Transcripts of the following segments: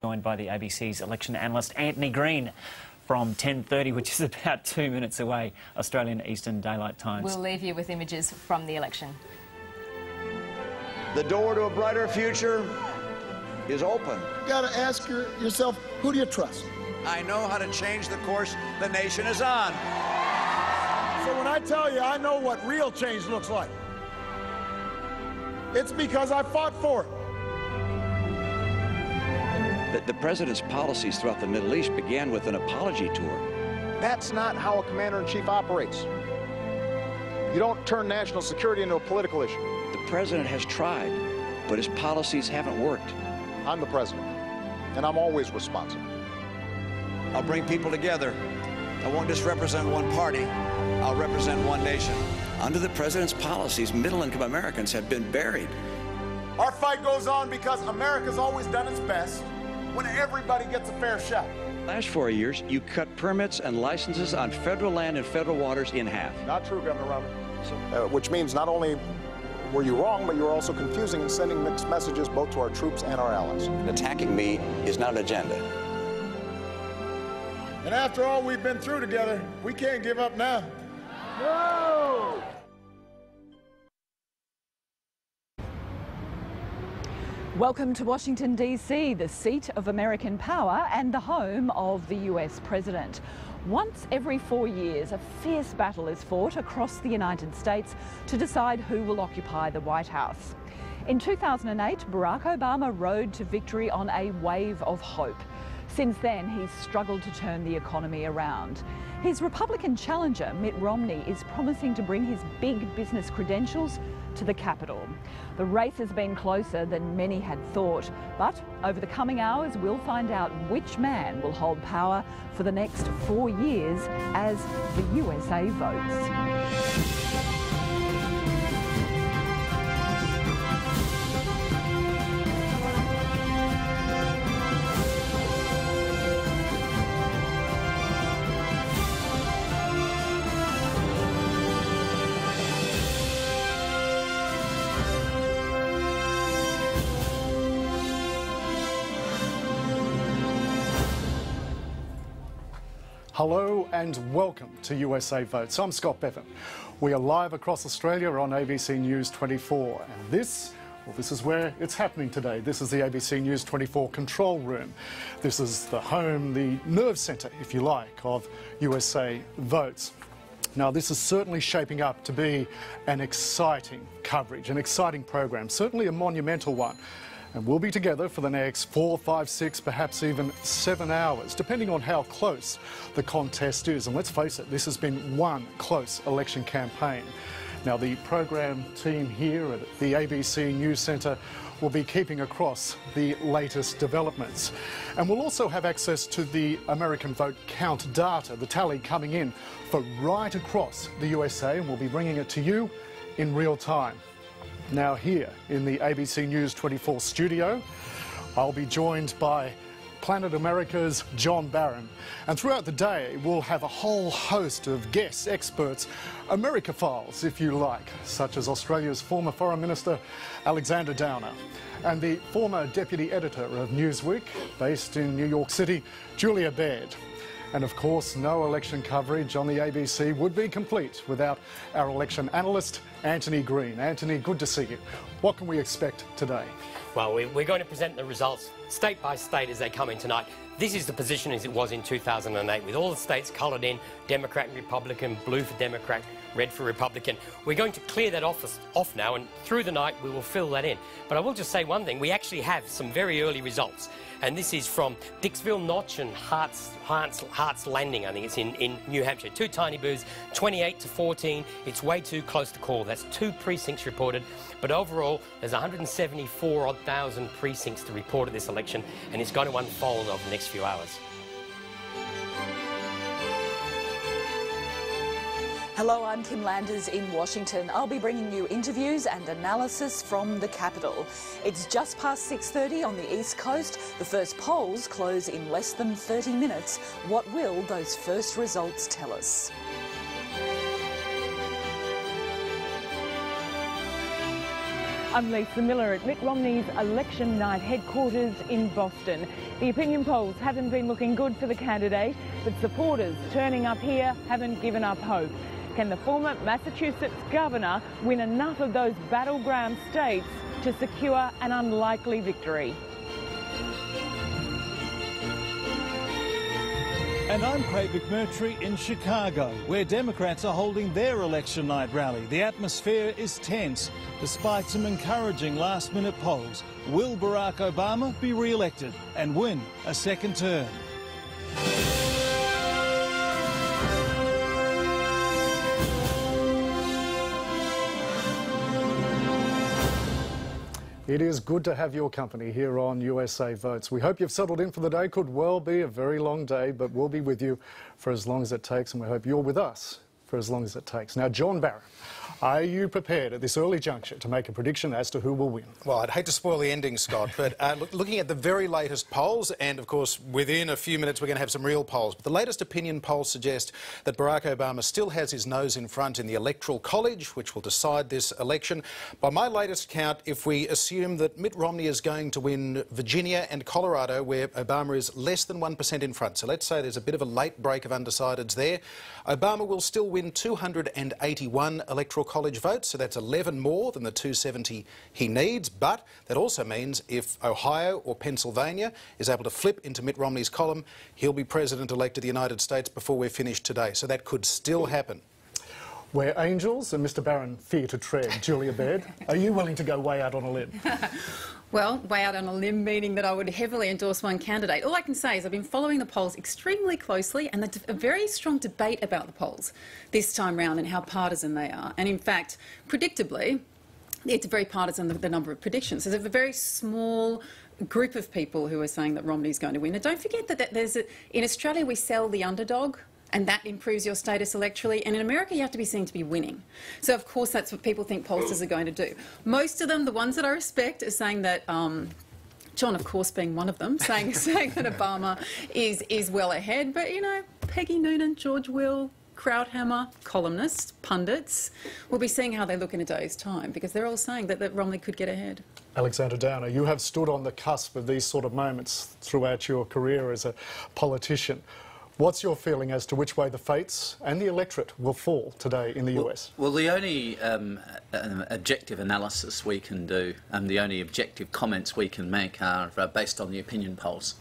Joined by the ABC's election analyst Anthony Green from 10:30, which is about 2 minutes away, Australian Eastern Daylight Times. We'll leave you with images from the election. The door to a brighter future is open. You got to ask yourself, who do you trust? I know how to change the course the nation is on. So when I tell you I know what real change looks like, it's because I fought for it. The president's policies throughout the Middle East began with an apology tour. That's not how a commander-in-chief operates. You don't turn national security into a political issue. The president has tried, but his policies haven't worked. I'm the president, and I'm always responsible. I'll bring people together. I won't just represent one party. I'll represent one nation. Under the president's policies, middle-income Americans have been buried. Our fight goes on because America's always done its best when everybody gets a fair shot. Last 4 years, you cut permits and licenses on federal land and federal waters in half. Not true, Governor Romney. Which means not only were you wrong, but you were also confusing and sending mixed messages both to our troops and our allies. Attacking me is not an agenda. And after all we've been through together, we can't give up now. No! Welcome to Washington, D.C., the seat of American power and the home of the US president. Once every 4 years, a fierce battle is fought across the United States to decide who will occupy the White House. In 2008, Barack Obama rode to victory on a wave of hope. Since then, he's struggled to turn the economy around. His Republican challenger, Mitt Romney, is promising to bring his big business credentials to the Capitol. The race has been closer than many had thought, but over the coming hours we'll find out which man will hold power for the next 4 years as the USA votes. Hello and welcome to USA Votes. I'm Scott Bevan. We are live across Australia on ABC News 24 and this is where it's happening today. This is the ABC News 24 control room. This is the home, the nerve centre, if you like, of USA Votes. Now, this is certainly shaping up to be an exciting coverage, an exciting program, certainly a monumental one. And we'll be together for the next 4, 5, 6, perhaps even 7 hours, depending on how close the contest is. And let's face it, this has been one close election campaign. Now, the program team here at the ABC News Centre will be keeping across the latest developments. And we'll also have access to the American vote count data, the tally coming in for right across the USA, and we'll be bringing it to you in real time. Now here in the ABC News 24 studio, I'll be joined by Planet America's John Barron. And throughout the day, we'll have a whole host of guests, experts, Americophiles, if you like, such as Australia's former Foreign Minister, Alexander Downer, and the former Deputy Editor of Newsweek, based in New York City, Julia Baird. And of course, no election coverage on the ABC would be complete without our election analyst, Anthony Green. Anthony, good to see you. What can we expect today? Well, we're going to present the results state by state as they come in tonight. This is the position as it was in 2008, with all the states coloured in, Democrat and Republican, blue for Democrat, red for Republican. We're going to clear that off now, and through the night we will fill that in. But I will just say one thing, we actually have some very early results. And this is from Dixville Notch and Hart's Landing, I think it's in New Hampshire. Two tiny booths, 28-14. It's way too close to call. That's 2 precincts reported. But overall, there's 174,000 precincts to report at this election, and it's going to unfold over the next few hours. Hello, I'm Kim Landers in Washington. I'll be bringing you interviews and analysis from the Capitol. It's just past 6:30 on the East Coast. The first polls close in less than 30 minutes. What will those first results tell us? I'm Lisa Miller at Mitt Romney's election night headquarters in Boston. The opinion polls haven't been looking good for the candidate, but supporters turning up here haven't given up hope. Can the former Massachusetts governor win enough of those battleground states to secure an unlikely victory? And I'm Craig McMurtry in Chicago, where Democrats are holding their election night rally. The atmosphere is tense, despite some encouraging last-minute polls. Will Barack Obama be re-elected and win a second term? It is good to have your company here on USA Votes. We hope you've settled in for the day. Could well be a very long day, but we'll be with you for as long as it takes, and we hope you're with us for as long as it takes. Now, John Barron, are you prepared at this early juncture to make a prediction as to who will win? Well, I'd hate to spoil the ending, Scott, but looking at the very latest polls, and of course within a few minutes we're going to have some real polls, but the latest opinion polls suggest that Barack Obama still has his nose in front in the Electoral College, which will decide this election. By my latest count, if we assume that Mitt Romney is going to win Virginia and Colorado, where Obama is less than 1% in front, so let's say there's a bit of a late break of undecideds there, Obama will still win 281 Electoral College votes, so that's 11 more than the 270 he needs, but that also means if Ohio or Pennsylvania is able to flip into Mitt Romney's column, he'll be President-elect of the United States before we're finished today, so that could still happen. Where angels and Mr Barron fear to tread, Julia Baird, are you willing to go way out on a limb? Well, way out on a limb, meaning that I would heavily endorse one candidate. All I can say is I've been following the polls extremely closely, and there's a very strong debate about the polls this time round and how partisan they are. And in fact, predictably, it's very partisan, the number of predictions. There's a very small group of people who are saying that Romney's going to win. And don't forget that in Australia we sell the underdog, and that improves your status electorally. And in America, you have to be seen to be winning. So, of course, that's what people think pollsters are going to do. Most of them, the ones that I respect, are saying that, John, of course, being one of them, saying that Obama is well ahead. But, you know, Peggy Noonan, George Will, Krauthammer, columnists, pundits, we'll be seeing how they look in a day's time, because they're all saying that Romney could get ahead. Alexander Downer, you have stood on the cusp of these sort of moments throughout your career as a politician. What's your feeling as to which way the fates and the electorate will fall today in the US? Well, the only objective analysis we can do and the only objective comments we can make are based on the opinion polls.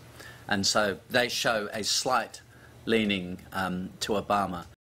And so they show a slight leaning to Obama.